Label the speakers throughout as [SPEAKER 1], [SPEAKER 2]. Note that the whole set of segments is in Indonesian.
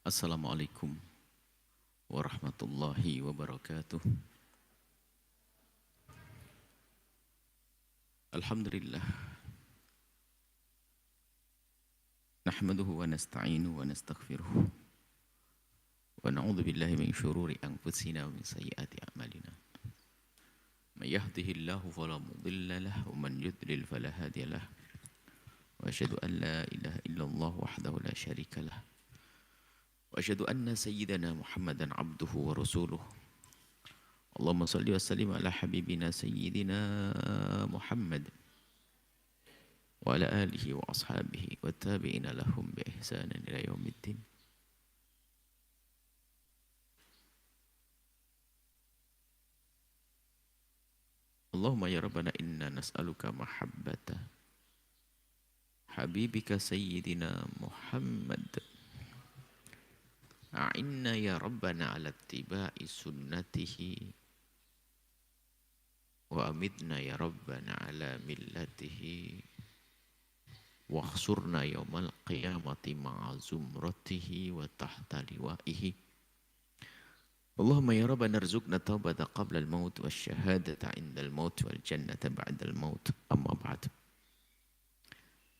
[SPEAKER 1] Assalamualaikum warahmatullahi wabarakatuh. Alhamdulillah. Nahmaduhu wa nasta'inu wa nastaghfiruh. Wa na'udzu billahi min syururi anfusina wa min sayyiati a'malina. May yahdihillahu fala mudilla lahu wa man yudlil fala hadiya lahu. Wa asyhadu an la ilaha illallah wahdahu la syarika lah. Wa asyhadu anna sayyidana Muhammadan abduhu wa rasuluh. Allahumma salli wa sallim ala habibina sayyidina Muhammad wa ala alihi wa ashabihi wa tabi'ina lahum bi ihsanin ila yaumiddin. Allahumma ya Rabbana inna nas'aluka mahabbata habibika sayyidina Muhammad. A'inna ya Rabbana ala ittiba'i sunnatihi wa amitna ya Rabbana ala millatihi wa khsurna yawmal qiyamati ma'a zumratihi wa tahta liwa'ihi. Allahumma ya Rabbana arzuqna taubata qabla al-maut wa syahadata inda al-maut wal jannata ba'da al-maut. Amma ba'd.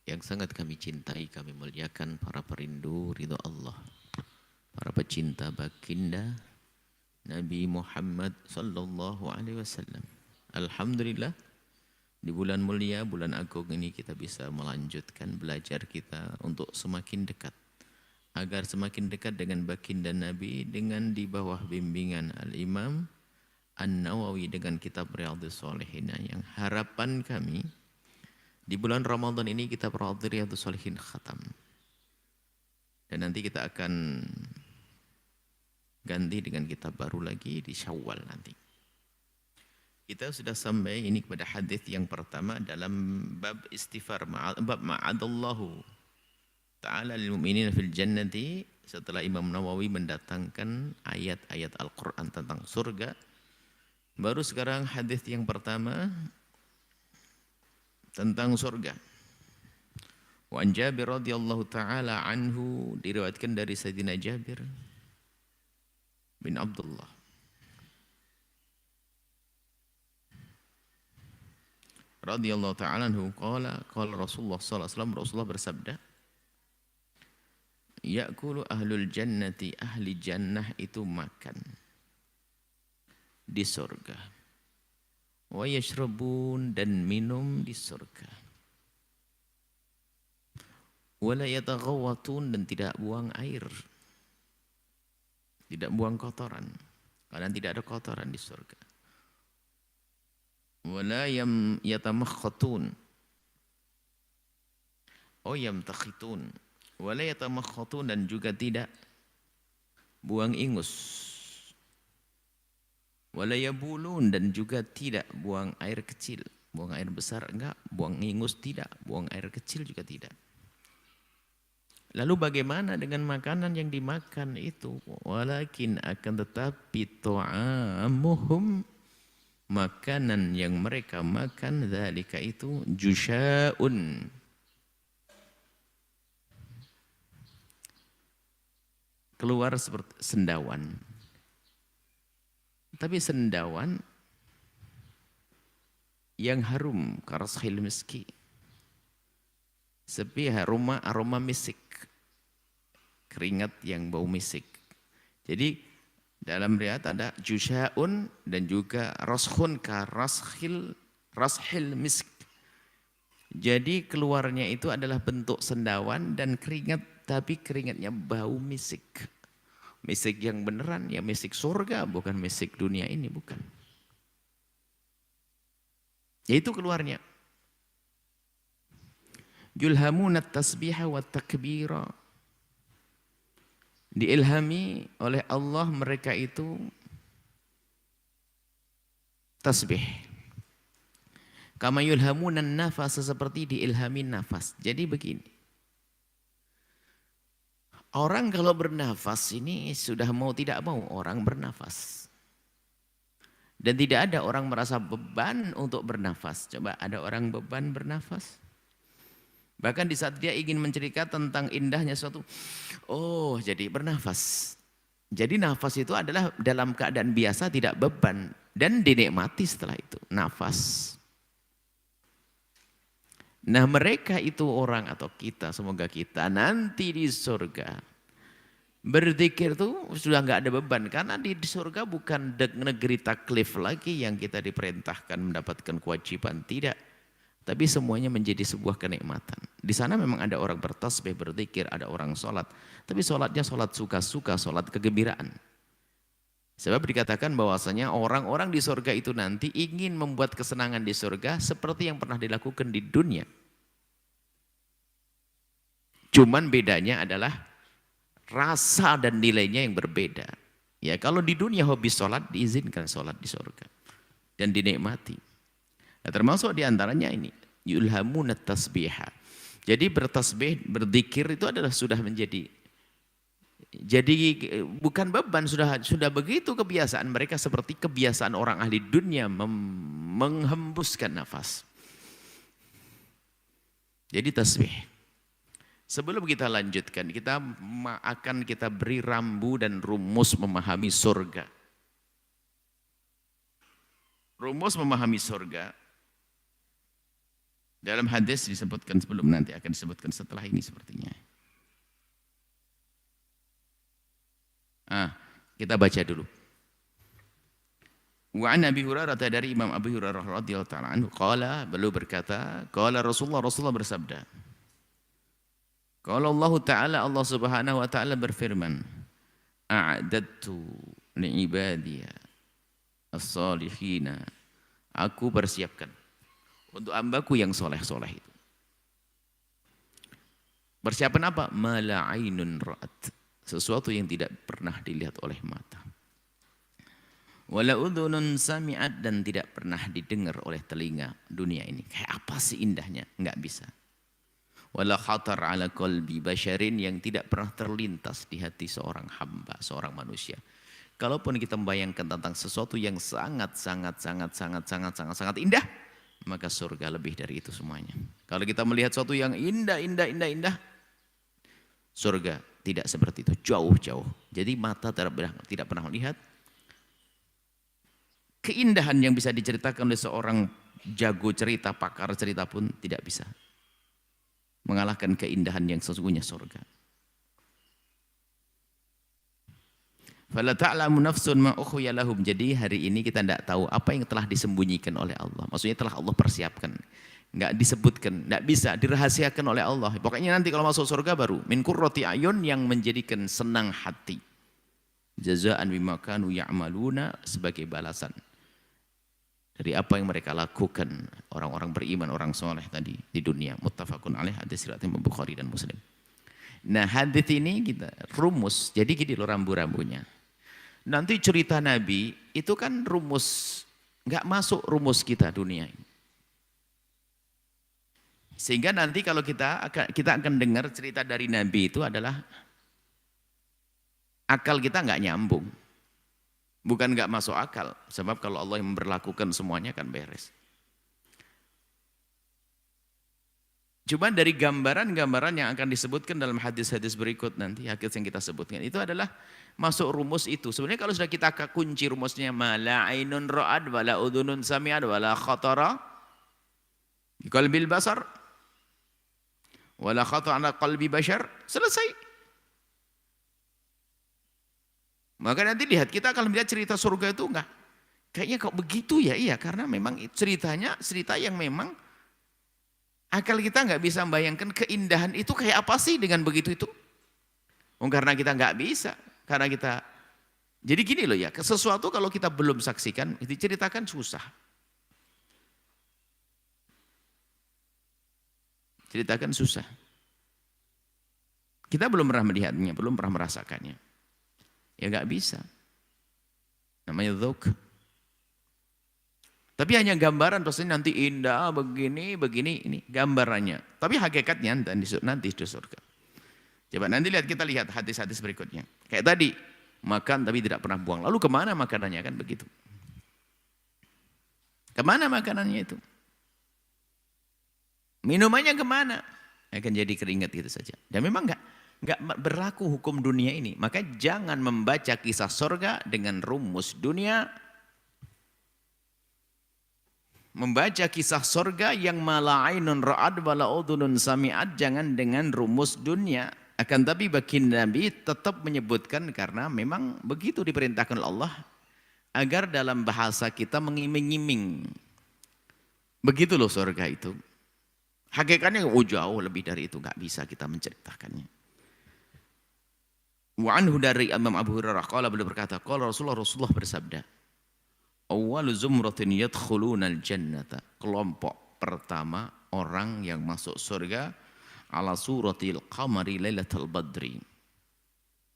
[SPEAKER 1] Yang sangat kami cintai, kami muliakan para perindu ridha Allah, para pecinta baginda Nabi Muhammad sallallahu alaihi wasallam. Alhamdulillah, di bulan mulia, bulan agung ini kita bisa melanjutkan belajar kita untuk semakin dekat. Agar semakin dekat dengan baginda Nabi dengan di bawah bimbingan Al-Imam An-Nawawi dengan kitab Riyadhus Shalihin, yang harapan kami di bulan Ramadan ini kita Riyadhus Shalihin khatam. Dan nanti kita akan ganti dengan kitab baru lagi di Syawal nanti. Kita sudah sampai ini kepada hadis yang pertama dalam bab istighfar, bab ma'adallahu ta'ala lil mu'minin fil jannati, setelah Imam Nawawi mendatangkan ayat-ayat Al-Quran tentang surga. Baru sekarang hadis yang pertama tentang surga. Wa an Jabir radhiyallahu ta'ala anhu, diriwayatkan dari Sayyidina Jabir bin Abdullah radhiyallahu ta'ala anhu qala Rasulullah sallallahu alaihi wasallam, Rasulullah bersabda, ya'kulu ahlul jannati, ahli jannah itu makan di surga, wa yashrabun, dan minum di surga, wa la yataghawwatun, dan tidak buang air, tidak buang kotoran, karena tidak ada kotoran di surga. Wala yatamakhatun, yamtakhitun, wala yatamakhatun, dan juga tidak buang ingus. Wala yabulun, dan juga tidak buang air kecil. Buang air besar enggak, buang ingus tidak, buang air kecil juga tidak. Lalu bagaimana dengan makanan yang dimakan itu? Walakin, akan tetapi, ta'amuhum, makanan yang mereka makan, dzalika itu, jusya'un, keluar seperti sendawan. Tapi sendawan yang harum, karashil miski, seperti aroma misik, keringat yang bau misik. Jadi dalam riwayat ada jusya'un dan juga rashun rashil misk. Jadi keluarnya itu adalah bentuk sendawan dan keringat, tapi keringatnya bau misik. Misik yang beneran, ya misik surga, bukan misik dunia ini, bukan. Yaitu keluarnya. Yulhamunat tasbiha wa takbira, diilhami oleh Allah mereka itu tasbih. Kama yulhamunan nafas, seperti diilhami nafas. Jadi begini, orang kalau bernafas ini sudah mau tidak mau orang bernafas. Dan tidak ada orang merasa beban untuk bernafas. Coba ada orang beban bernafas? Bahkan di saat dia ingin menceritakan tentang indahnya suatu, oh jadi bernafas. Jadi nafas itu adalah dalam keadaan biasa tidak beban dan dinikmati setelah itu, nafas. Nah mereka itu orang atau kita, semoga kita nanti di surga berzikir tuh sudah nggak ada beban karena di surga bukan negeri taklif lagi yang kita diperintahkan mendapatkan kewajiban, tidak. Tapi semuanya menjadi sebuah kenikmatan. Di sana memang ada orang bertasbih, berzikir, ada orang sholat. Tapi sholatnya sholat suka-suka, sholat kegembiraan. Sebab dikatakan bahwasanya orang-orang di surga itu nanti ingin membuat kesenangan di surga seperti yang pernah dilakukan di dunia. Cuman bedanya adalah rasa dan nilainya yang berbeda. Ya kalau di dunia hobi sholat diizinkan sholat di surga dan dinikmati. Nah, termasuk diantaranya ini yulhamunat tasbiha. Jadi bertasbih, berzikir itu adalah sudah menjadi bukan beban, sudah begitu kebiasaan mereka seperti kebiasaan orang ahli dunia menghembuskan nafas. Jadi tasbih. Sebelum kita lanjutkan, kita beri rambu dan rumus memahami surga. Rumus memahami surga dalam hadis disebutkan sebelum, nanti akan disebutkan setelah ini sepertinya. Kita baca dulu. Wa an Abi Hurairah, dari Imam Abu Hurairah radhiyallahu ta'ala anhu, qala, beliau berkata, qala Rasulullah bersabda. Qala Allah Ta'ala, Allah Subhanahu wa taala berfirman, a'dadtu li'ibadiya as-salihina, aku persiapkan untuk hambaku yang soleh-soleh itu. Persiapan apa? Mala ainun ra'at, sesuatu yang tidak pernah dilihat oleh mata. Wala udhunun sami'at, dan tidak pernah didengar oleh telinga dunia ini. Kayak apa sih indahnya? Enggak bisa. Wala khatar ala qalbi basyarin, yang tidak pernah terlintas di hati seorang hamba, seorang manusia. Kalaupun kita membayangkan tentang sesuatu yang sangat indah, maka surga lebih dari itu semuanya. Kalau kita melihat sesuatu yang indah, surga tidak seperti itu, jauh-jauh. Jadi mata tidak pernah melihat keindahan yang bisa diceritakan oleh seorang jago cerita, pakar cerita pun tidak bisa mengalahkan keindahan yang sesungguhnya surga. Fala ta'lamu nafsun ma ukhfiya lahum. Jadi hari ini kita tidak tahu apa yang telah disembunyikan oleh Allah. Maksudnya telah Allah persiapkan. Enggak disebutkan, enggak bisa dirahasiakan oleh Allah. Pokoknya nanti kalau masuk surga baru min qurrati ayun, yang menjadikan senang hati. Jazaan bima kanu ya'maluna, sebagai balasan dari apa yang mereka lakukan orang-orang beriman, orang soleh tadi di dunia. Muttafaqun alaih, hadis riwayat Imam Bukhari dan Muslim. Nah hadis ini kita rumus, jadi gini loh rambu-rambunya. Nanti cerita Nabi itu kan rumus, nggak masuk rumus kita dunia ini. Sehingga nanti kalau kita akan dengar cerita dari Nabi itu adalah akal kita nggak nyambung. Bukan nggak masuk akal, sebab kalau Allah yang memberlakukan semuanya akan beres. Cuma dari gambaran-gambaran yang akan disebutkan dalam hadis-hadis berikut nanti, hadis yang kita sebutkan itu adalah masuk rumus itu. Sebenarnya kalau sudah kita kunci rumusnya, ma la ainun ra'ad wa la udhunun sami'ad wa la khatara bi qalbil basar wa la khatara ala qalbi bashar, selesai. Maka nanti lihat, kita akan melihat cerita surga itu enggak. Kayaknya kok begitu ya? Iya, karena memang ceritanya cerita yang memang akal kita enggak bisa membayangkan keindahan itu kayak apa sih dengan begitu itu. Karena kita enggak bisa, karena kita, jadi gini loh ya, sesuatu kalau kita belum saksikan, diceritakan susah. Ceritakan susah. Kita belum pernah melihatnya, belum pernah merasakannya. Ya nggak bisa. Namanya dzauq. Tapi hanya gambaran, pasti nanti indah begini ini gambarannya. Tapi hakikatnya nanti di surga. Coba nanti kita lihat hadis-hadis berikutnya. Kayak tadi, makan tapi tidak pernah buang. Lalu kemana makanannya, kan begitu? Kemana makanannya itu? Minumannya kemana?
[SPEAKER 2] akan jadi keringat gitu saja. Dan memang nggak berlaku hukum dunia ini. Maka jangan membaca kisah sorga dengan rumus dunia. Membaca kisah sorga yang mala ainun ra'ad wala udhunun sami'at, jangan dengan rumus dunia. Akan tapi baginda Nabi tetap menyebutkan karena memang begitu diperintahkan oleh Allah agar dalam bahasa kita mengiming-iming. Begitu loh sorga itu. Hakikatnya jauh lebih dari itu, nggak bisa kita menceritakannya. Wa anhu dari Imam Abu Hurairah qala, beliau berkata, qala Rasulullah bersabda, awwalu zumratin yadkhulunal jannata, kelompok pertama orang yang masuk surga ala suratil qamari lailatul badri,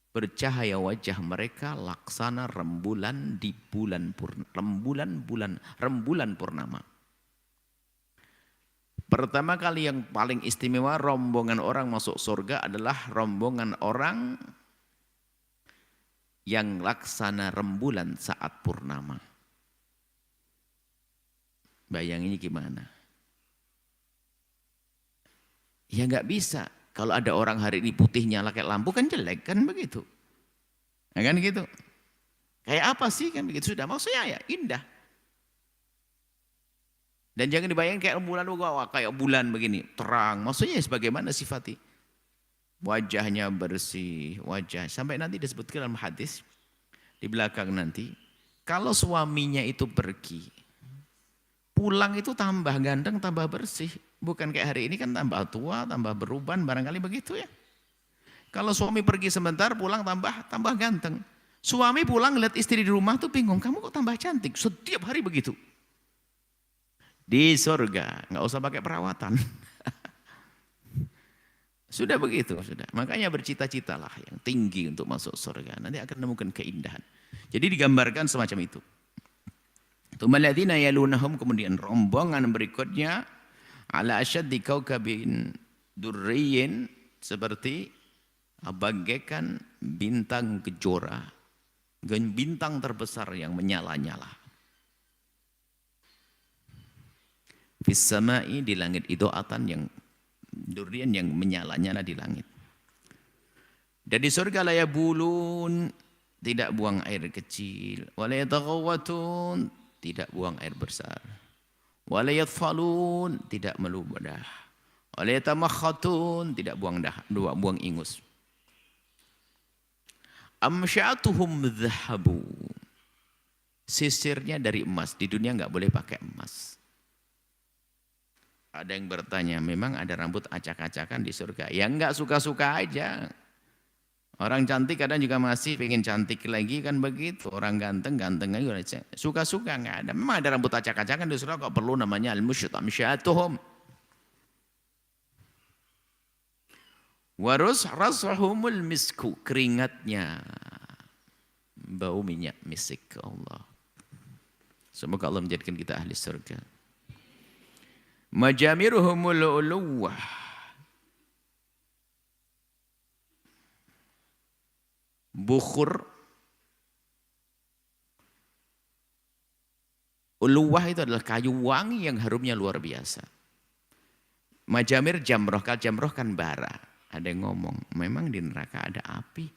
[SPEAKER 2] bercahaya wajah mereka laksana rembulan di bulan rembulan purnama. Pertama kali yang paling istimewa rombongan orang masuk surga adalah rombongan orang yang laksana rembulan saat purnama. Bayanginnya gimana? Ya nggak bisa. Kalau ada orang hari ini putih nyala kayak lampu kan jelek kan begitu. Ya kan gitu. Kayak apa sih kan begitu sudah. Maksudnya ya indah. Dan jangan dibayangkan kayak rembulan, kayak bulan begini, terang. Maksudnya sebagaimana sifatnya. Wajahnya bersih, wajah. Sampai nanti disebutkan dalam hadis, di belakang nanti. Kalau suaminya itu pergi, pulang itu tambah ganteng, tambah bersih. Bukan kayak hari ini kan tambah tua, tambah beruban, barangkali begitu ya. Kalau suami pergi sebentar, pulang tambah ganteng. Suami pulang lihat istri di rumah tuh bingung, kamu kok tambah cantik? Setiap hari begitu. Di surga, nggak usah pakai perawatan. Sudah begitu, sudah. Makanya bercita-citalah yang tinggi untuk masuk surga. Nanti akan menemukan keindahan. Jadi digambarkan semacam itu. Tumaladzina yalunahum, kemudian rombongan berikutnya ala asyaddi kaukabin durriyin, seperti bagaikan bintang kejora, bintang terbesar yang menyala-nyala. Fis samai, di langit, idoatan yang durian yang menyala-nyala di langit. Dan di surga la yabulun, tidak buang air kecil, wala yataghawatun, tidak buang air besar, wala yatfalun, tidak meludah, wala yatamakhatun, tidak buang ingus. Amsyatuhum dhahabu, sisirnya dari emas. Di dunia enggak boleh pakai emas. Ada yang bertanya, memang ada rambut acak-acakan di surga? Ya enggak, suka-suka aja. Orang cantik kadang juga masih pengen cantik lagi kan begitu. Orang ganteng aja. Suka-suka enggak ada. Memang ada rambut acak-acakan di surga, kok perlu namanya al-musyat amsyatuhum. Warus rasahumul misku, keringatnya bau minyak misik. Allah. Semoga Allah menjadikan kita ahli surga. Majamiruhumul uluwah, bukhur. Uluwah itu adalah kayu wangi yang harumnya luar biasa. Majamir jamroh, kalau jamroh kan bara. Ada yang ngomong, memang di neraka ada api?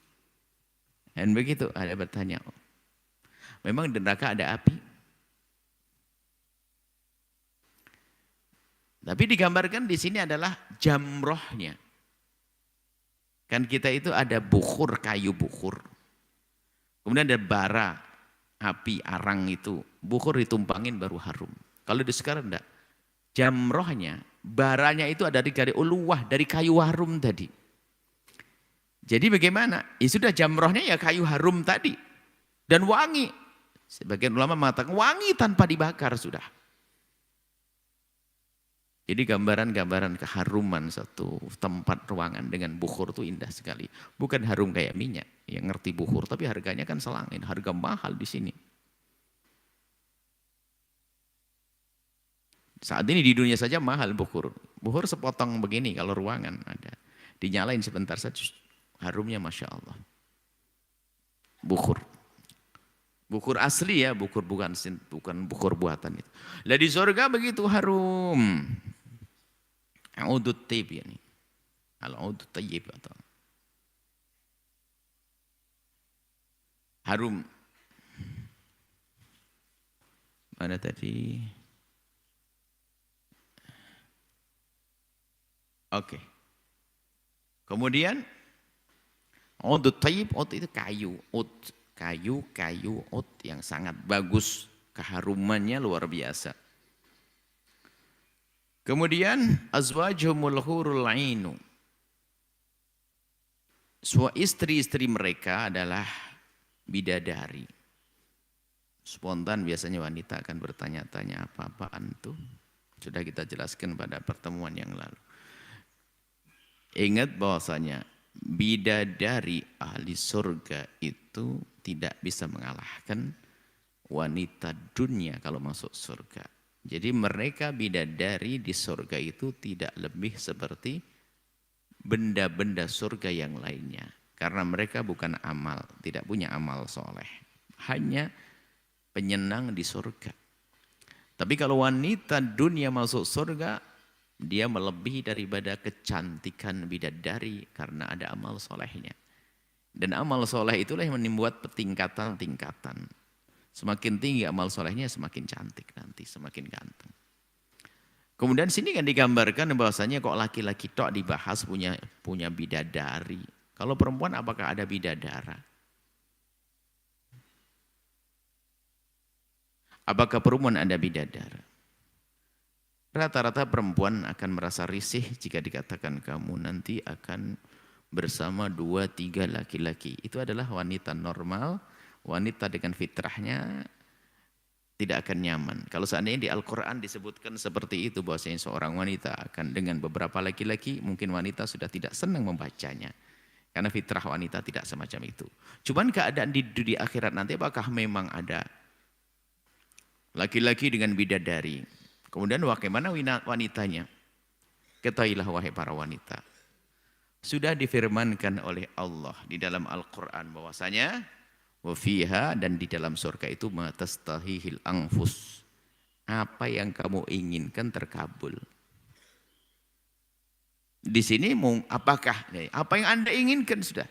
[SPEAKER 2] Dan begitu, ada bertanya, memang di neraka ada api? Tapi digambarkan di sini adalah jamrohnya. Kan kita itu ada bukhur, kayu bukhur. Kemudian ada bara, api, arang itu. Bukhur ditumpangin baru harum. Kalau di sekarang enggak. Jamrohnya, baranya itu ada dari uluwah, dari kayu harum tadi. Jadi bagaimana? Ya sudah, jamrohnya ya kayu harum tadi. Dan wangi. Sebagian ulama mengatakan wangi tanpa dibakar sudah. Jadi gambaran-gambaran keharuman satu tempat ruangan dengan bukhur itu indah sekali. Bukan harum kayak minyak, yang ngerti bukhur, tapi harganya kan selangin, harga mahal di sini. Saat ini di dunia saja mahal bukhur. Bukhur sepotong begini kalau ruangan ada. Dinyalain sebentar saja, harumnya Masya Allah. Bukhur. Bukhur asli ya, bukhur bukan bukhur buatan itu. Lah di surga begitu harum. Udut tib ini. Al-Ud Tayyib atau harum. Mana tadi? Oke. Kemudian Ud Tayyib, ud itu kayu, kayu ud yang sangat bagus, keharumannya luar biasa. Kemudian azwajuhumul hurul ainu. Istri-istri mereka adalah bidadari. Spontan biasanya wanita akan bertanya-tanya apa-apaan tuh. Sudah kita jelaskan pada pertemuan yang lalu. Ingat bahwasanya bidadari ahli surga itu tidak bisa mengalahkan wanita dunia kalau masuk surga. Jadi mereka bidadari di surga itu tidak lebih seperti benda-benda surga yang lainnya. Karena mereka bukan amal, tidak punya amal soleh. Hanya penyenang di surga. Tapi kalau wanita dunia masuk surga, dia melebihi daripada kecantikan bidadari karena ada amal solehnya. Dan amal soleh itulah yang membuat tingkatan-tingkatan. Semakin tinggi amal solehnya semakin cantik nanti, semakin ganteng. Kemudian sini kan digambarkan bahwasanya kok laki-laki tok dibahas punya bidadari. Kalau perempuan apakah ada bidadara? Apakah perempuan ada bidadara? Rata-rata perempuan akan merasa risih jika dikatakan kamu nanti akan bersama 2-3 laki-laki. Itu adalah wanita normal, wanita dengan fitrahnya tidak akan nyaman. Kalau seandainya di Al-Quran disebutkan seperti itu, bahwasanya seorang wanita akan dengan beberapa laki-laki, mungkin wanita sudah tidak senang membacanya. Karena fitrah wanita tidak semacam itu. Cuman keadaan di akhirat nanti apakah memang ada laki-laki dengan bidadari? Kemudian bagaimana wanitanya? Ketahuilah wahai para wanita. Sudah difirmankan oleh Allah di dalam Al-Quran bahwasanya wa fiha, dan di dalam surga itu ma tastahihil anfus. Apa yang kamu inginkan terkabul. Di sini apakah apa yang Anda inginkan sudah.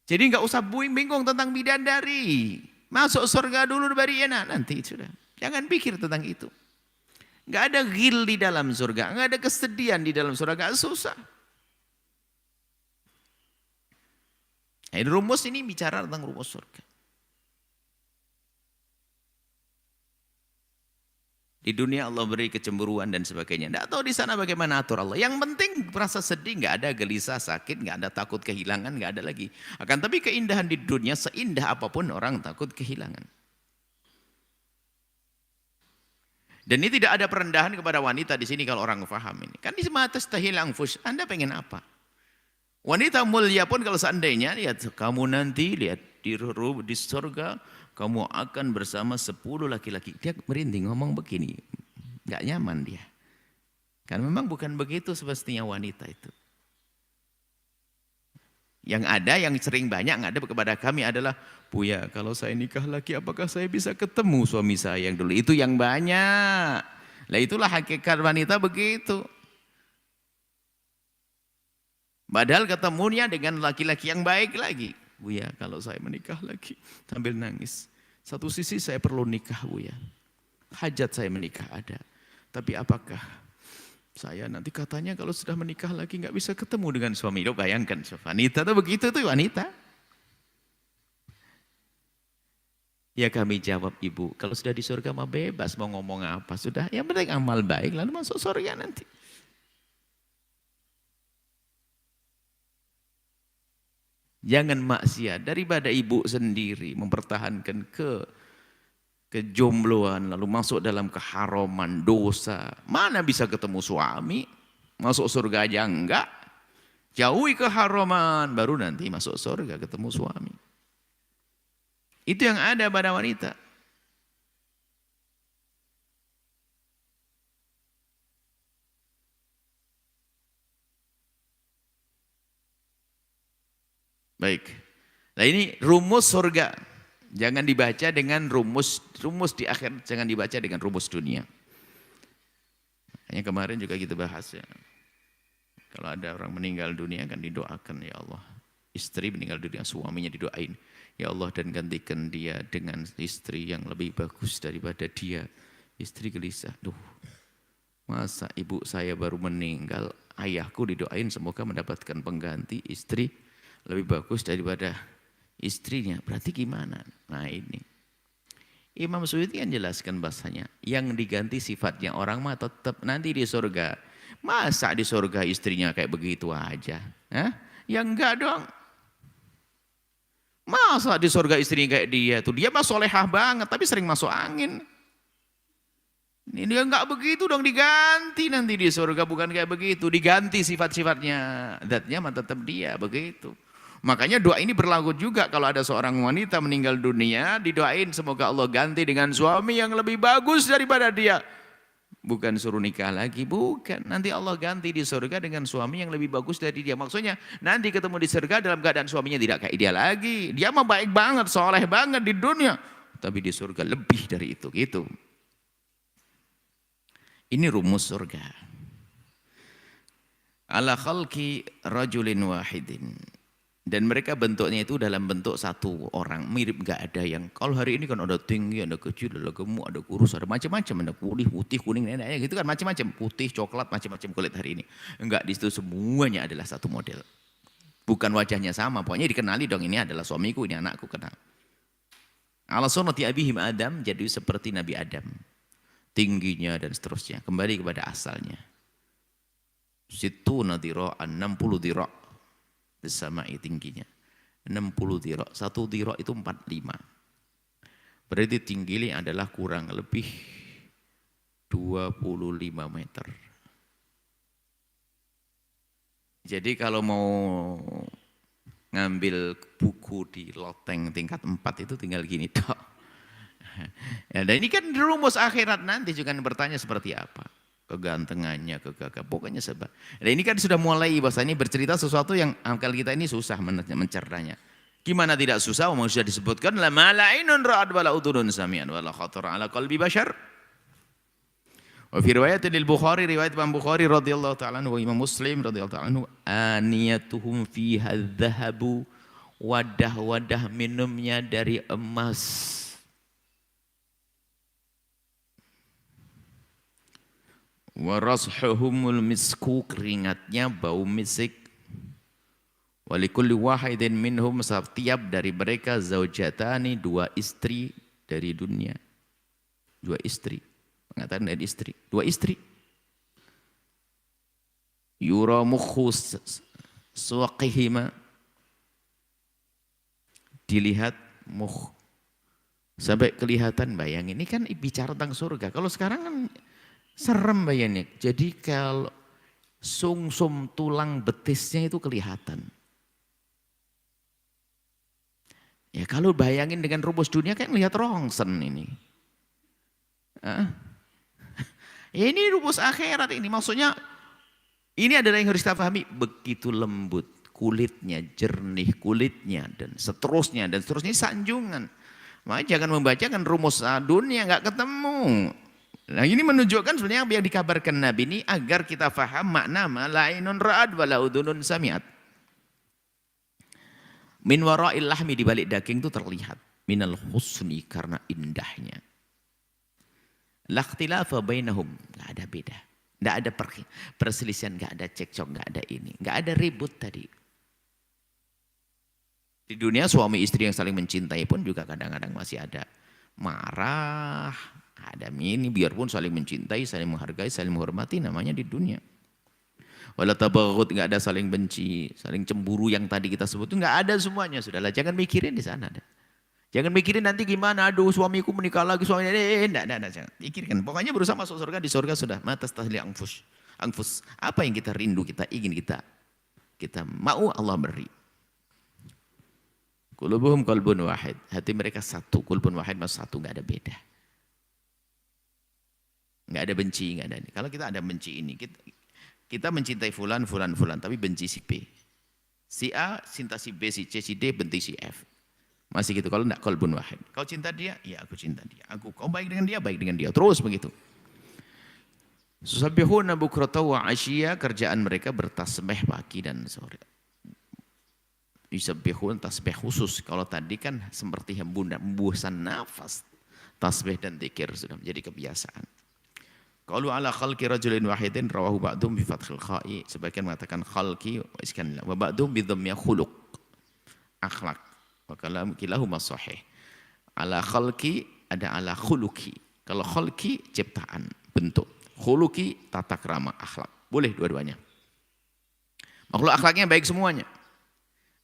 [SPEAKER 2] Jadi enggak usah bingung tentang bidadari. Masuk surga dulu baru enak nanti sudah. Jangan pikir tentang itu. Enggak ada ghil di dalam surga, enggak ada kesedihan di dalam surga, enggak susah. Nah, rumus ini bicara tentang rumus surga. Di dunia Allah beri kecemburuan dan sebagainya. Tidak tahu di sana bagaimana atur Allah. Yang penting merasa sedih, nggak ada gelisah, sakit, nggak ada takut kehilangan, nggak ada lagi. Akan tapi keindahan di dunia seindah apapun orang takut kehilangan. Dan ini tidak ada perendahan kepada wanita di sini kalau orang paham ini. Kan di mata stahil anfus. Anda pengen apa? Wanita mulia pun kalau seandainya lihat kamu nanti lihat di surga kamu akan bersama 10 laki-laki. Dia merinding ngomong begini. Gak nyaman dia. Kan memang bukan begitu semestinya wanita itu. Yang ada, yang sering banyak ngadep kepada kami adalah, Buya kalau saya nikah lagi apakah saya bisa ketemu suami saya yang dulu. Itu yang banyak. Lah itulah hakikat wanita begitu. Padahal ketemunya dengan laki-laki yang baik lagi. Buya kalau saya menikah lagi sambil nangis. Satu sisi saya perlu nikah Buya. Hajat saya menikah ada. Tapi apakah saya nanti katanya kalau sudah menikah lagi nggak bisa ketemu dengan suami. Lo bayangkan wanita tuh begitu tuh wanita. Ya kami jawab ibu, kalau sudah di surga mah bebas mau ngomong apa. Sudah yang penting amal baik lalu masuk surga nanti. Jangan maksiat daripada ibu sendiri mempertahankan kejombloan lalu masuk dalam keharaman dosa. Mana bisa ketemu suami? Masuk surga aja enggak. Jauhi keharaman baru nanti masuk surga ketemu suami. Itu yang ada pada wanita. Baik. Nah ini rumus surga. Jangan dibaca dengan rumus di akhir, jangan dibaca dengan rumus dunia. Hanya kemarin juga kita bahas ya. Kalau ada orang meninggal dunia kan didoakan, ya Allah. Istri meninggal dunia, suaminya didoain. Ya Allah, dan gantikan dia dengan istri yang lebih bagus daripada dia. Istri gelisah, duh, masa ibu saya baru meninggal, ayahku didoain semoga mendapatkan pengganti istri lebih bagus daripada istrinya. Berarti gimana? Nah ini. Imam Suyuti kan jelaskan bahasanya, yang diganti sifatnya orang mah tetap nanti di surga. Masa di surga istrinya kayak begitu aja? Hah? Ya enggak dong. Masa di surga istrinya kayak dia tuh? Dia mah solehah banget tapi sering masuk angin. Ini dia enggak begitu dong, diganti nanti di surga, bukan kayak begitu. Diganti sifat-sifatnya, zatnya mah tetap dia begitu. Makanya doa ini berlaku juga kalau ada seorang wanita meninggal dunia, didoain semoga Allah ganti dengan suami yang lebih bagus daripada dia. Bukan suruh nikah lagi, bukan. Nanti Allah ganti di surga dengan suami yang lebih bagus dari dia. Maksudnya nanti ketemu di surga dalam keadaan suaminya tidak kayak dia lagi. Dia mah baik banget, soleh banget di dunia. Tapi di surga lebih dari itu, gitu. Ini rumus surga. Ala khalqi rajulin wahidin. Dan mereka bentuknya itu dalam bentuk satu orang, mirip, gak ada yang, kalau hari ini kan ada tinggi, ada kecil, ada gemuk, ada kurus, ada macam-macam, ada putih, kuning, nenek, gitu kan macam-macam, putih, coklat, macam-macam kulit hari ini. Enggak, di situ semuanya adalah satu model. Bukan wajahnya sama, pokoknya dikenali dong, ini adalah suamiku, ini anakku, kenal. Ala sunnati abihim Adam, jadi seperti Nabi Adam. Tingginya dan seterusnya, kembali kepada asalnya. Situna dhira'an, 60 dhira'. Besamai tingginya 60 dhira', 1 dhira' itu 45. Berarti tingginya adalah kurang lebih 25 meter. Jadi kalau mau ngambil buku di loteng tingkat 4 itu tinggal gini toh. Ya, dan ini kan rumus akhirat, nanti juga bertanya seperti apa. Kegantengannya, kegagah, pokoknya sebab. Nah ini kan sudah mulai bahasa ini bercerita sesuatu yang akal kita ini susah mencernanya. Gimana tidak susah? Memang sudah disebutkan la malainun ra'ad wala udhunun sami'an wala khatara ala qalbi bashar. Wa fi riwayat al-Bukhari, riwayat Imam Bukhari radhiyallahu ta'ala anhu, Imam Muslim radhiyallahu ta'ala anhu, aniyatuhum fiha adh-dhahabu, wadah-wadah minumnya dari emas. Warashuhumul misku, keringatnya bau misik. Walikulli wahidin minhum, setiap dari mereka zaujatani, 2 istri dari dunia. 2 istri, mengatakan dari istri, 2 istri. Yura mukhu suwaqihima, dilihat mukh sampai kelihatan. Bayangin, ini kan bicara tentang surga. Kalau sekarang kan serem bayangin. Jadi kalau sumsum tulang betisnya itu kelihatan. Ya kalau bayangin dengan rumus dunia kan lihat rongsen ini. Ini rumus akhirat ini. Maksudnya ini adalah yang harus kita pahami. Begitu lembut kulitnya, jernih kulitnya, dan seterusnya. Dan seterusnya sanjungan. Makanya jangan membacakan rumus dunia nggak ketemu. Nah ini menunjukkan sebenarnya apa yang dikabarkan Nabi ini agar kita faham makna malainun ra'ad wala udhunun sami'at. Min wara'il lahmi, di balik daging itu terlihat. Minal husni, karena indahnya. Lakhtilafa bainahum, enggak ada beda. Enggak ada perselisihan, enggak ada cekcok, enggak ada ini. Enggak ada ribut tadi. Di dunia suami istri yang saling mencintai pun juga kadang-kadang masih ada marah, ada ini, biarpun saling mencintai, saling menghargai, saling menghormati, namanya di dunia. Wala tabaghut, enggak ada saling benci, saling cemburu yang tadi kita sebut itu enggak ada semuanya. Sudahlah, jangan mikirin di sana. Jangan mikirin nanti gimana, aduh suamiku menikah lagi, suaminya enggak, jangan pikirkan. Pokoknya berusaha masuk surga, di surga sudah matas tahli anfus. Apa yang kita rindu, kita ingin, kita mau, Allah beri. Qulubuhum qalbun wahid, hati mereka satu, qulbun wahid mas satu, enggak ada beda. Enggak ada benci, enggak ada ini. Kalau kita ada benci ini, kita mencintai fulan, tapi benci si B. Si A cinta si B, si C, si D, benci si F. Masih gitu, kalau enggak qalbun wahid. Kau cinta dia, ya aku cinta dia. Kau baik dengan dia, baik dengan dia. Terus begitu. Susabbihuna bukrata wa asyiya, kerjaan mereka bertasbih pagi dan sore. Yusabbihun tasbih khusus. Kalau tadi kan seperti hembusan nafas. Tasbih dan zikir sudah menjadi kebiasaan. Qalu ala khalqi rajulin wahidin rawahu ba'dhum bi fathil kha'i. Sebagian mengatakan khalqi wa iskanillah wa ba'dhum bi dhammiyah khuluq. Akhlak. Wa kalam kilahuma sahih. Ala khalqi ada ala khuluqi. Kalau khalqi ciptaan, bentuk. Khuluqi tata krama, akhlak. Boleh dua-duanya. Makhluk akhlaknya baik semuanya.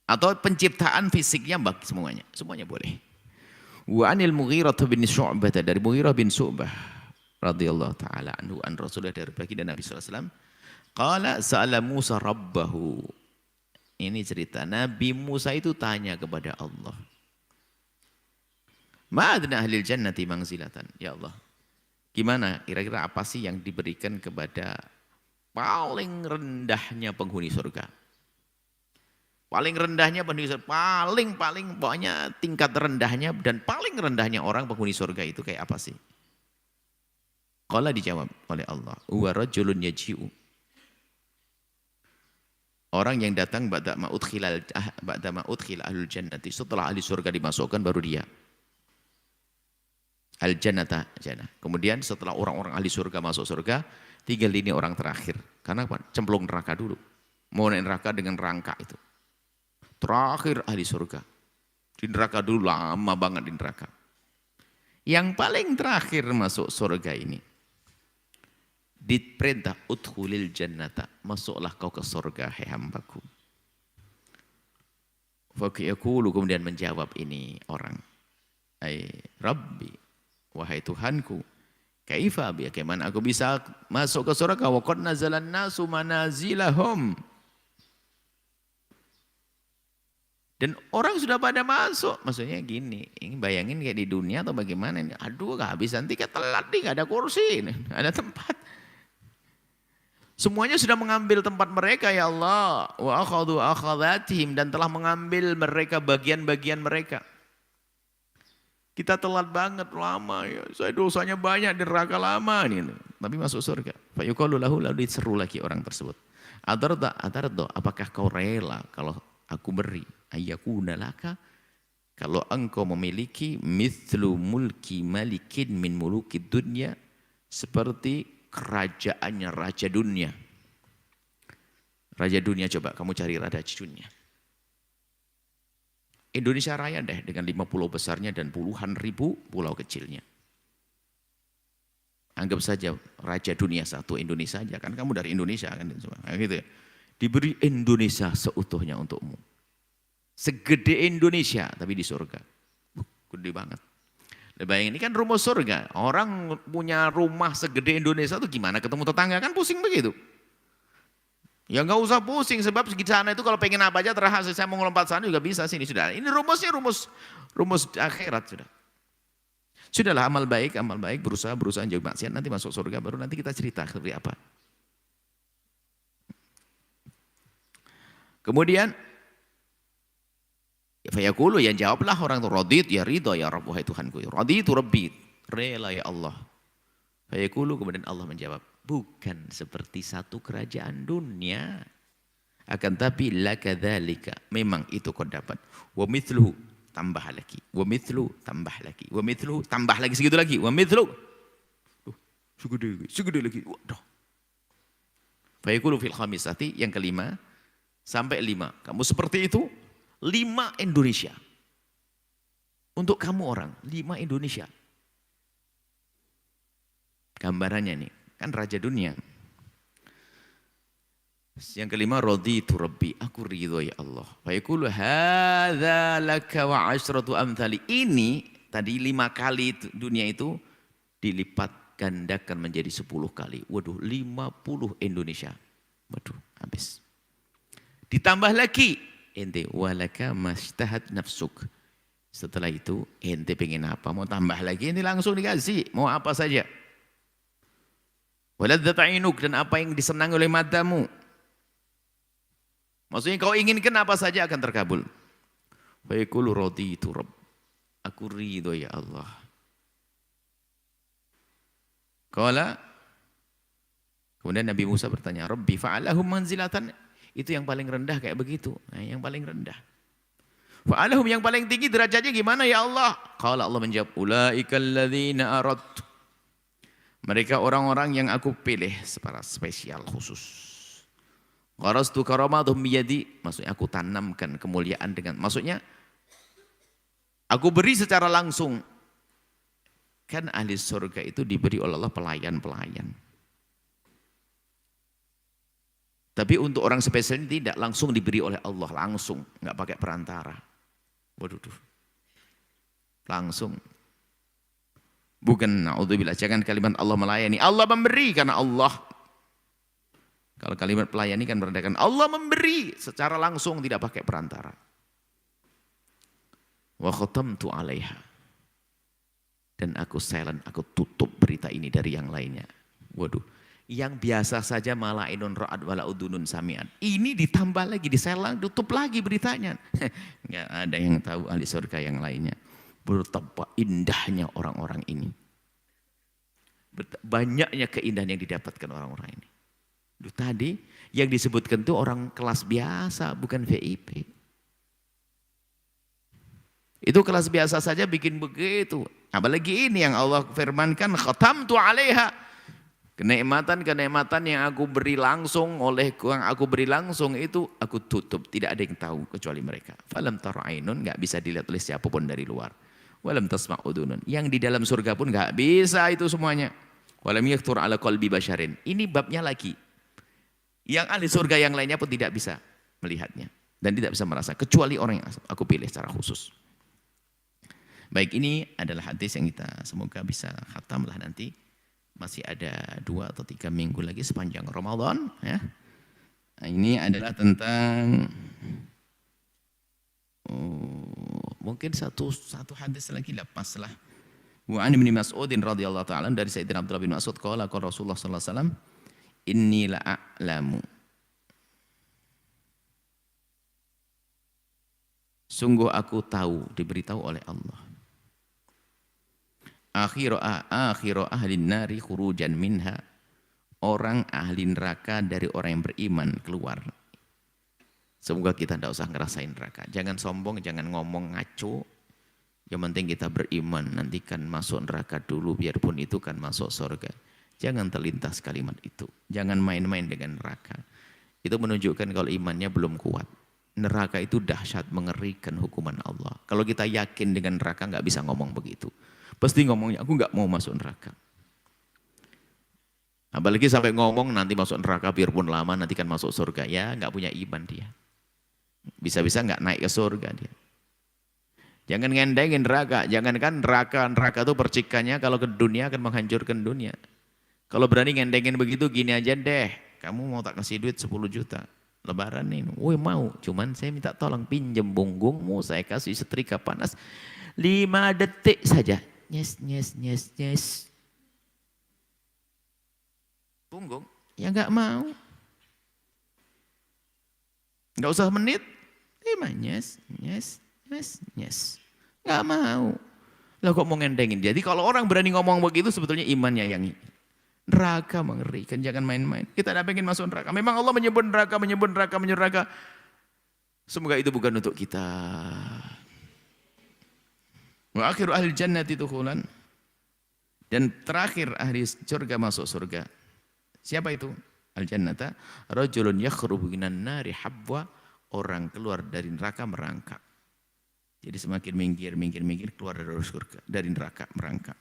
[SPEAKER 2] Atau penciptaan fisiknya baik semuanya. Semuanya boleh. Wa anil Mughirah bin Syu'bah, dari Mughirah bin Syu'bah radhiyallahu taala anhu an Rasulullah, dari baginda Nabi sallallahu alaihi wasallam, qala sa'ala Musa rabbahu. Ini cerita Nabi Musa itu tanya kepada Allah. Ma'adna ahlil jannati manzilatan. Ya Allah, gimana kira-kira apa sih yang diberikan kepada paling rendahnya penghuni surga? Paling rendahnya penghuni surga, paling pokoknya tingkat rendahnya dan paling rendahnya orang penghuni surga itu kayak apa sih? Qala dijawab oleh Allah, wa rajulun yaji'u. Orang yang datang ba'da ma udkhila ahlul jannati, setelah ahli surga dimasukkan baru dia. Al jannata jannah. Kemudian setelah orang-orang ahli surga masuk surga, tinggal ini orang terakhir. Karena apa? Cemplung neraka dulu. Mau naik neraka dengan rangka itu. Terakhir ahli surga. Di neraka dulu, lama banget di neraka. Yang paling terakhir masuk surga ini, diperintah udkhulil jannata, masuklah kau ke surga hai hambaku. Faqiyaqulu, kemudian menjawab ini orang, ai Rabbi, wahai Tuhanku, kaifa bi, bagaimana aku bisa masuk ke surga wa qad nazalan nasu manazilahum. Dan orang sudah pada masuk, maksudnya gini, ini bayangin kayak di dunia atau bagaimana ini, aduh kehabisan tiket, telat nih, gak ada kursi, gak ada tempat. Semuanya sudah mengambil tempat mereka ya Allah, wa akhadhu akhadhatihim, dan telah mengambil mereka bagian-bagian mereka. Kita telat banget, lama ya, saya dosanya banyak di neraka lama nih, tapi masuk surga. Fa yuqalu lahu, lalu diseru lagi orang tersebut. Adarda, apakah kau rela kalau aku beri ayyakuna laka, kalau engkau memiliki mithlu mulki malikin min mulukid dunya, seperti kerajaannya raja dunia. Raja dunia, coba kamu cari raja dunia. Indonesia Raya deh, dengan 5 pulau besarnya dan puluhan ribu pulau kecilnya. Anggap saja raja dunia satu Indonesia aja, kan kamu dari Indonesia kan, gitu ya. Diberi Indonesia seutuhnya untukmu. Segede Indonesia, tapi di surga. Gede banget. Bayangin, ini kan rumus surga. Orang punya rumah segede Indonesia itu gimana ketemu tetangga, kan pusing begitu. Ya nggak usah pusing, sebab di sana itu kalau pengen apa aja terhasil, saya mau ngelompat sana juga bisa sini, sudah. Ini rumusnya rumus akhirat sudah. Sudahlah, amal baik, berusaha jauh maksiat, nanti masuk surga, baru nanti kita cerita seperti apa. Kemudian fayaqulu, yang jawablah orang itu, radit ya ridho ya Rabb, wahai Tuhanku, raditu rabbi, rela ya Allah. Fayaqulu, kemudian Allah menjawab, bukan seperti satu kerajaan dunia, akan tapi lakadzalika, memang itu kau dapat, wa mithluhu, tambah lagi, wa mithlu, tambah lagi, wa mithlu, tambah lagi, segitu lagi, wa mithlu, segede lagi, waduh. Fayaqulu fil khamisati, yang kelima sampai 5, kamu seperti itu, 5 Indonesia. Untuk kamu orang, 5 Indonesia. Gambarannya nih, kan raja dunia. Yang kelima, raditu rabbi, aku ridho ya Allah. Fa yaqulu hadza laka wa asyratu amthali. Ini tadi 5 kali dunia itu dilipat gandakan menjadi 10 kali. Waduh, 50 Indonesia. Waduh, habis. Ditambah lagi, ente walaka mastahat nafsuk. Setelah itu ente pengen apa, mau tambah lagi, ente langsung dikasih, mau apa saja. Waladzat ainuk, dan apa yang disenangi oleh matamu. Maksudnya kau inginkan apa saja akan terkabul. Fa yaqulu raditu rabb, aku ridho ya Allah. Qala Kemudian Nabi Musa bertanya, Rabbi fa'alahum manzilatan. Itu yang paling rendah kayak begitu. Nah, yang paling rendah. Fa'alahum yang paling tinggi derajatnya gimana ya Allah? Qala Allah menjawab, ulaikal ladzina aradtu. Mereka orang-orang yang aku pilih secara spesial khusus. Qarastu karamatum biyadi, maksudnya aku tanamkan kemuliaan dengan, maksudnya aku beri secara langsung. Kan ahli surga itu diberi oleh Allah pelayan-pelayan. Tapi untuk orang spesial ini tidak langsung diberi oleh Allah, langsung, nggak pakai perantara. Waduh, langsung. Bukan, naudzubillah, jangan kalimat Allah melayani. Allah memberi karena Allah. Kalau kalimat pelayani kan merendahkan. Allah memberi secara langsung, tidak pakai perantara. Wa khatamtu 'alaiha. Dan aku silent, aku tutup berita ini dari yang lainnya. Waduh, yang biasa saja malah ainun ra'at wala udunun sami'at. Ini ditambah lagi, diselang, tutup lagi beritanya. Enggak ada yang tahu ahli surga yang lainnya. Betapa indahnya orang-orang ini. Banyaknya keindahan yang didapatkan orang-orang ini. Duh, tadi yang disebutkan itu orang kelas biasa, bukan VIP. Itu kelas biasa saja bikin begitu. Apalagi ini yang Allah firmankan, khatamtu 'alaiha. Kenikmatan-kenikmatan yang aku beri langsung yang aku beri langsung itu aku tutup. Tidak ada yang tahu kecuali mereka. Falam tara ainun, enggak bisa dilihat oleh siapapun dari luar. Walam tasma' udunun. Yang di dalam surga pun enggak bisa itu semuanya. Walam yaktur ala qalbi basyarin. Ini babnya lagi. Yang ahli surga yang lainnya pun tidak bisa melihatnya dan tidak bisa merasa kecuali orang yang aku pilih secara khusus. Baik, ini adalah hadis yang kita semoga bisa khatamlah nanti. Masih ada 2 atau 3 minggu lagi sepanjang Ramadan, ya. Nah, ini adalah tentang mungkin satu hadis lagi lepaslah. Wa an Ibnu Mas'udin radhiyallahu ta'ala dari Sayyidina Abdullah bin Mas'ud qala Rasulullah sallallahu alaihi wasallam, inni la'alamu. Sungguh aku tahu, diberitahu oleh Allah. Akhiru ahli nari khurujan minha. Orang ahli neraka dari orang yang beriman keluar. Semoga kita tidak usah ngerasain neraka. Jangan sombong, jangan ngomong ngaco. Yang penting kita beriman, nanti kan masuk neraka dulu, biarpun itu kan masuk surga. Jangan terlintas kalimat itu. Jangan main-main dengan neraka. Itu menunjukkan kalau imannya belum kuat. Neraka itu dahsyat, mengerikan hukuman Allah. Kalau kita yakin dengan neraka nggak bisa ngomong begitu. Pasti ngomongnya, aku nggak mau masuk neraka. Apalagi sampai ngomong nanti masuk neraka biarpun lama nanti kan masuk surga. Ya nggak punya iman dia. Bisa-bisa nggak naik ke surga dia. Jangan ngendengin neraka. Jangankan neraka itu percikannya kalau ke dunia akan menghancurkan dunia. Kalau berani ngendengin begitu, gini aja deh. Kamu mau tak kasih duit 10 juta. Lebaran nih. Woi mau. Cuman saya minta tolong pinjem punggungmu. Saya kasih setrika panas. 5 detik saja. Nyes, nyes, nyes, nyes. Punggung. Ya nggak mau. Nggak usah menit. 5 nyes, nyes, nyes, nyes. Nggak mau. Lah kok mau ngendengin. Jadi kalau orang berani ngomong begitu sebetulnya imannya yang neraka mengerikan, jangan main-main. Kita tidak pengen masuk neraka. Memang Allah menyebut neraka, menyebut neraka, menyebut neraka. Semoga itu bukan untuk kita. Wa akhiru ahli jannati dukhulan. Dan terakhir ahli surga masuk surga. Siapa itu? Al-jannata rajulun yakhruju minan nari habwa, orang keluar dari neraka merangkak. Jadi semakin minggir keluar dari surga, dari neraka merangkak.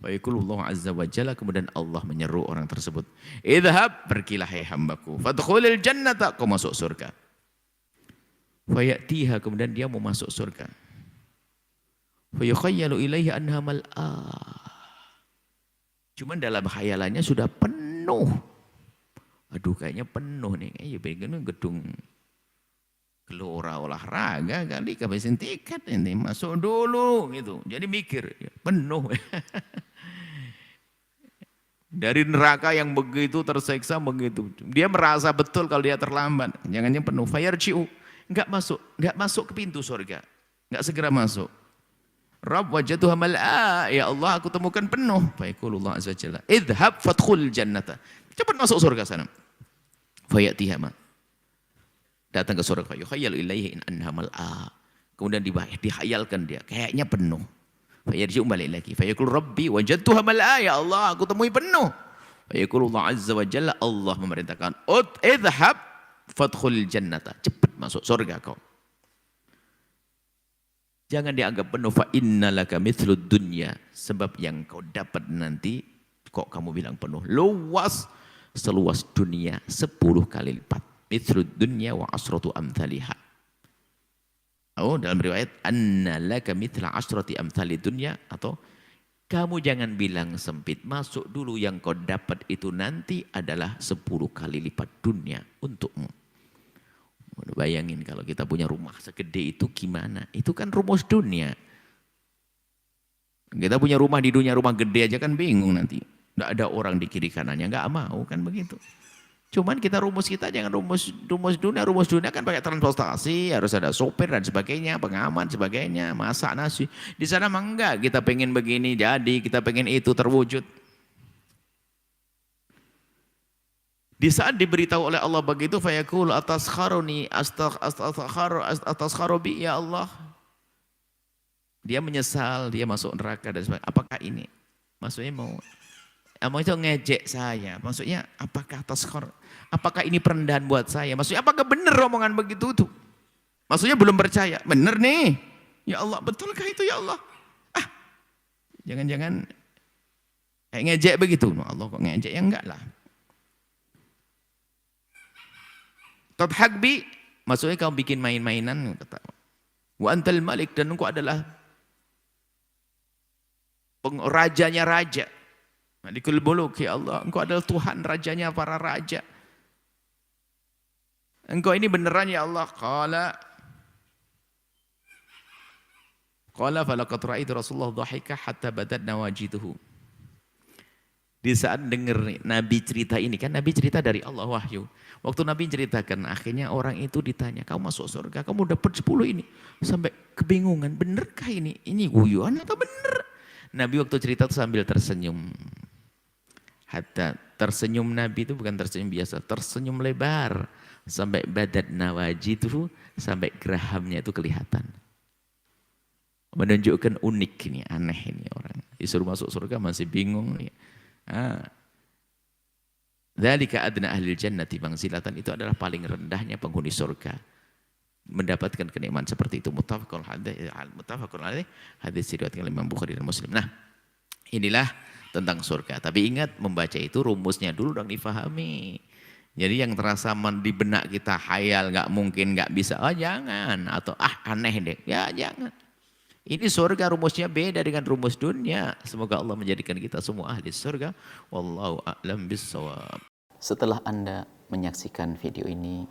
[SPEAKER 2] Wa yaqulullahu azza wa jalla, kemudian Allah menyeru orang tersebut, idhab, pergilah hai hambaku, fadkhulil jannata, kau masuk surga. Fa ya'tiha, kemudian dia mau masuk surga. Fa yukhayyalu ilaihi anha mal'ah. Cuman dalam khayalannya sudah penuh. Aduh kayaknya penuh nih, kayaknya pengen gedung gelora olahraga kali, kehabisan tiket ini, masuk dulu gitu. Jadi mikir, ya, penuh. Dari neraka yang begitu tersiksa begitu. Dia merasa betul kalau dia terlambat. Jangannya penuh. Fayarji'u, enggak masuk ke pintu surga. Enggak segera masuk. Rabb wajatuha mal'a, ya Allah aku temukan penuh. Fa yaqulullah azza jalla, idhhab fadkhul jannata. Cepat masuk surga sana. Fayatiha ma. Datang ke surga, yukhayyalu ilaihi in anha mal'a. Kemudian dihayalkan dia, kayaknya penuh. Fayarji'u balik lagi. Fayaqul rabbi wajadtuha mal'a, ya Allah, aku temui penuh. Fayaqulu Allah azza wa jalla, Allah memerintahkan, idhhab fadkhul jannata. Cepat masuk surga kau. Jangan dianggap penuh, fa innalaka mithlud dunya, sebab yang kau dapat nanti kok kamu bilang penuh, luas, seluas dunia 10 kali lipat. Mithlud dunya wa asratu amthaliha. Oh, dalam riwayat annalaka mithla asrati amthali dunya, atau kamu jangan bilang sempit, masuk dulu, yang kau dapat itu nanti adalah 10 kali lipat dunia untukmu. Bayangin kalau kita punya rumah segede itu gimana? Itu kan rumus dunia. Kita punya rumah di dunia, rumah gede aja kan bingung nanti. Nggak ada orang di kiri kanannya, nggak mau kan begitu. Cuman kita jangan rumus dunia. Rumus dunia kan pakai transportasi, harus ada sopir dan sebagainya, pengaman sebagainya, masak nasi. Di sana mah enggak, kita pengen begini jadi, kita pengen itu terwujud. Di saat diberitahu oleh Allah begitu, fayaqul ataskharuni ataskharu bi, ya Allah. Dia menyesal, dia masuk neraka dan sebagainya. Apakah ini? Maksudnya mau itu ngejek saya. Maksudnya apakah taskhar? Apakah ini perendahan buat saya? Maksudnya apakah benar omongan begitu tuh? Maksudnya belum percaya. Benar nih. Ya Allah, betulkah itu ya Allah? Jangan-jangan kayak ngejek begitu. Allah kok ngejek? Ya enggak lah. Tadhak bi, maksudnya kamu bikin main-mainan, kata. Wa antal malik, dan engkau adalah rajanya raja. Malikul muluk, ya Allah, engkau adalah Tuhan, rajanya para raja. Engkau ini beneran ya Allah. Qala falaqad ra'aitu Rasulullah dhahika hatta badat nawajiduhu. Di saat dengar Nabi cerita ini, kan Nabi cerita dari Allah wahyu. Waktu Nabi ceritakan, akhirnya orang itu ditanya, kamu masuk surga, kamu dapat 10 ini. Sampai kebingungan, benerkah ini? Ini guyon atau bener? Nabi waktu cerita itu sambil tersenyum. Hatta tersenyum Nabi itu bukan tersenyum biasa, tersenyum lebar. Sampai badat nawajituhu, sampai gerahamnya itu kelihatan. Menunjukkan unik ini, aneh ini orang. Disuruh masuk surga masih bingung. Dzalika adna ahlil jannati manzilatan, itu adalah paling rendahnya penghuni surga. Mendapatkan kenikmatan seperti itu. Muttafaqun alaih, hadis riwayat Imam Bukhari dan Muslim. Nah, inilah tentang surga. Tapi ingat, membaca itu rumusnya dulu dong difahami. Jadi yang terasa di benak kita hayal, nggak mungkin, nggak bisa, jangan, atau aneh deh, ya jangan. Ini surga rumusnya beda dengan rumus dunia. Semoga Allah menjadikan kita semua ahli surga. Wallahu a'lam bissawab.
[SPEAKER 3] Setelah Anda menyaksikan video ini,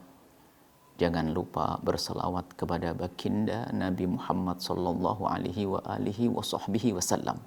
[SPEAKER 3] jangan lupa berselawat kepada baginda Nabi Muhammad sallallahu alaihi wa alihi wa sahbihi wasallam.